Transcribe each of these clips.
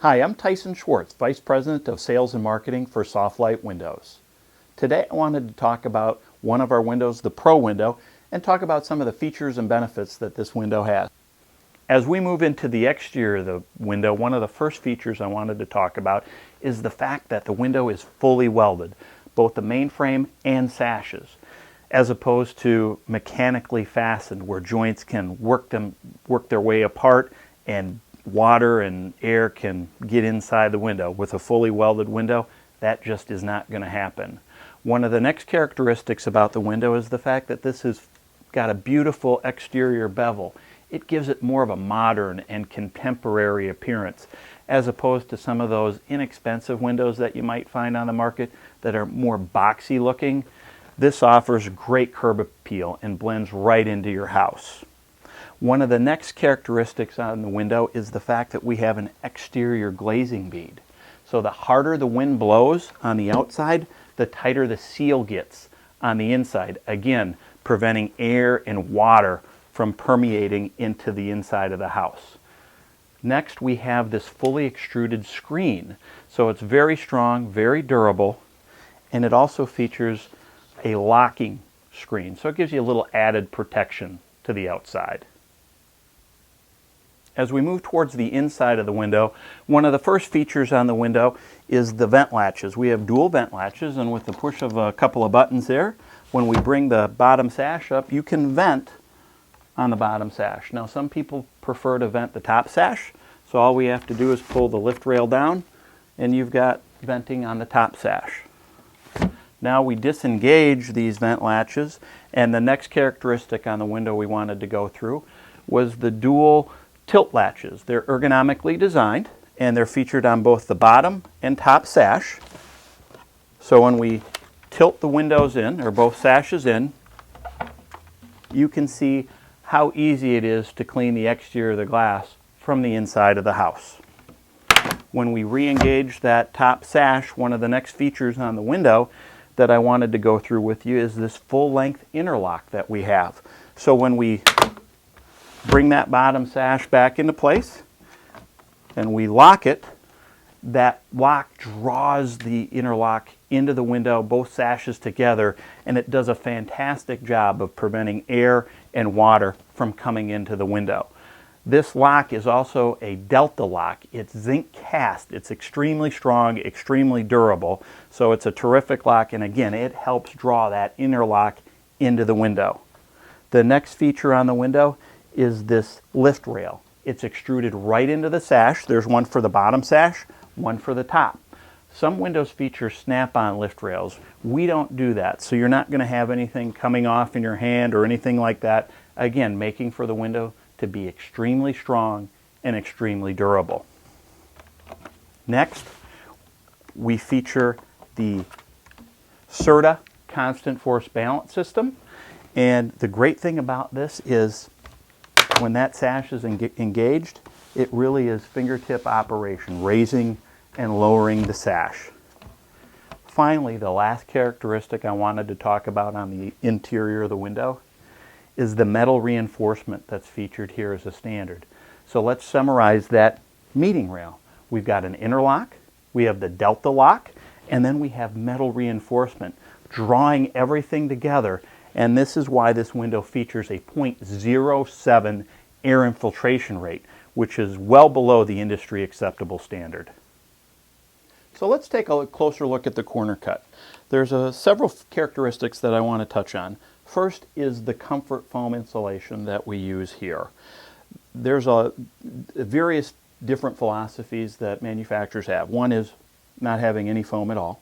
Hi, I'm Tyson Schwartz, Vice President of Sales and Marketing for Soft-Lite Windows. Today I wanted to talk about one of our windows, the Pro window, and talk about some of the features and benefits that this window has. As we move into the exterior of the window, one of the first features I wanted to talk about is the fact that the window is fully welded, both the main frame and sashes, as opposed to mechanically fastened where joints can work their way apart and water and air can get inside the window. With a fully welded window, that just is not going to happen. One of the next characteristics about the window is the fact that this has got a beautiful exterior bevel. It gives it more of a modern and contemporary appearance, as opposed to some of those inexpensive windows that you might find on the market that are more boxy looking. This offers great curb appeal and blends right into your house. One of the next characteristics on the window is the fact that we have an exterior glazing bead. So the harder the wind blows on the outside, the tighter the seal gets on the inside. Again, preventing air and water from permeating into the inside of the house. Next, we have this fully extruded screen. So it's very strong, very durable, and it also features a locking screen. So it gives you a little added protection to the outside. As we move towards the inside of the window, one of the first features on the window is the vent latches. We have dual vent latches, and with the push of a couple of buttons there, when we bring the bottom sash up, you can vent on the bottom sash. Now, some people prefer to vent the top sash, so all we have to do is pull the lift rail down, and you've got venting on the top sash. Now we disengage these vent latches, and the next characteristic on the window we wanted to go through was the dual tilt latches. They're ergonomically designed, and they're featured on both the bottom and top sash. So when we tilt the windows in, or both sashes in, you can see how easy it is to clean the exterior of the glass from the inside of the house. When we re-engage that top sash, one of the next features on the window that I wanted to go through with you is this full-length interlock that we have. So when we bring that bottom sash back into place and we lock it, that lock draws the interlock into the window, both sashes together, and it does a fantastic job of preventing air and water from coming into the window. This lock is also a Delta lock. It's zinc cast. It's extremely strong, extremely durable, so it's a terrific lock, and again, it helps draw that interlock into the window. The next feature on the window is this lift rail. It's extruded right into the sash. There's one for the bottom sash, one for the top. Some windows feature snap-on lift rails. We don't do that, so you're not going to have anything coming off in your hand or anything like that. Again, making for the window to be extremely strong and extremely durable. Next, we feature the Serta constant force balance system, and the great thing about this is when that sash is engaged, it really is fingertip operation, raising and lowering the sash. Finally, the last characteristic I wanted to talk about on the interior of the window is the metal reinforcement that's featured here as a standard. So let's summarize that meeting rail. We've got an interlock, we have the Delta lock, and then we have metal reinforcement drawing everything together. And this is why this window features a 0.07 air infiltration rate, which is well below the industry acceptable standard. So let's take a closer look at the corner cut. There's several characteristics that I want to touch on. First is the comfort foam insulation that we use here. There's various different philosophies that manufacturers have. One is not having any foam at all.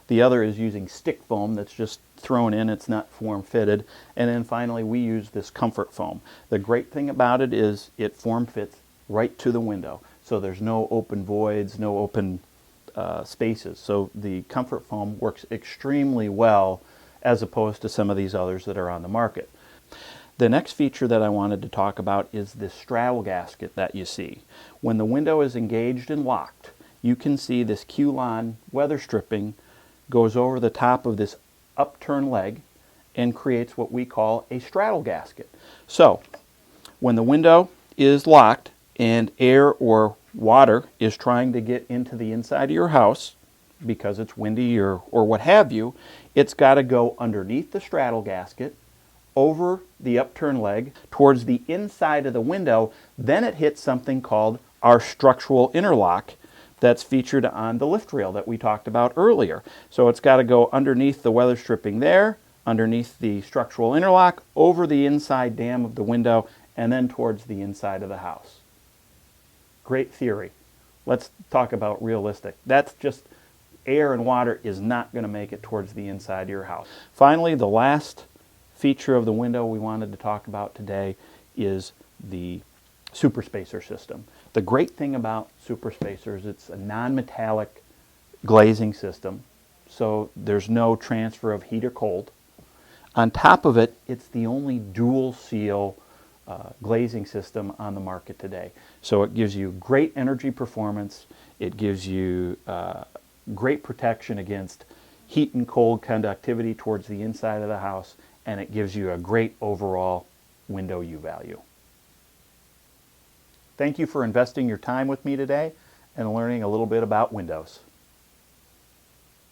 The other is using stick foam that's just thrown in, it's not form fitted. And then finally we use this comfort foam. The great thing about it is it form fits right to the window. So there's no open voids, no open spaces. So the comfort foam works extremely well as opposed to some of these others that are on the market. The next feature that I wanted to talk about is this straddle gasket that you see. When the window is engaged and locked, you can see this Q-Lon weather stripping goes over the top of this upturned leg and creates what we call a straddle gasket. So when the window is locked and air or water is trying to get into the inside of your house because it's windy or what have you, it's got to go underneath the straddle gasket, over the upturned leg, towards the inside of the window. Then it hits something called our structural interlock that's featured on the lift rail that we talked about earlier. So it's got to go underneath the weather stripping there, underneath the structural interlock, over the inside dam of the window, and then towards the inside of the house. Great theory. Let's talk about realistic. That's just air and water is not going to make it towards the inside of your house. Finally, the last feature of the window we wanted to talk about today is the super spacer system. The great thing about super spacers, it's a non-metallic glazing system, so there's no transfer of heat or cold. On top of it, it's the only dual seal glazing system on the market today. So it gives you great energy performance, it gives you great protection against heat and cold conductivity towards the inside of the house, and it gives you a great overall window U-value. Thank you for investing your time with me today and learning a little bit about windows.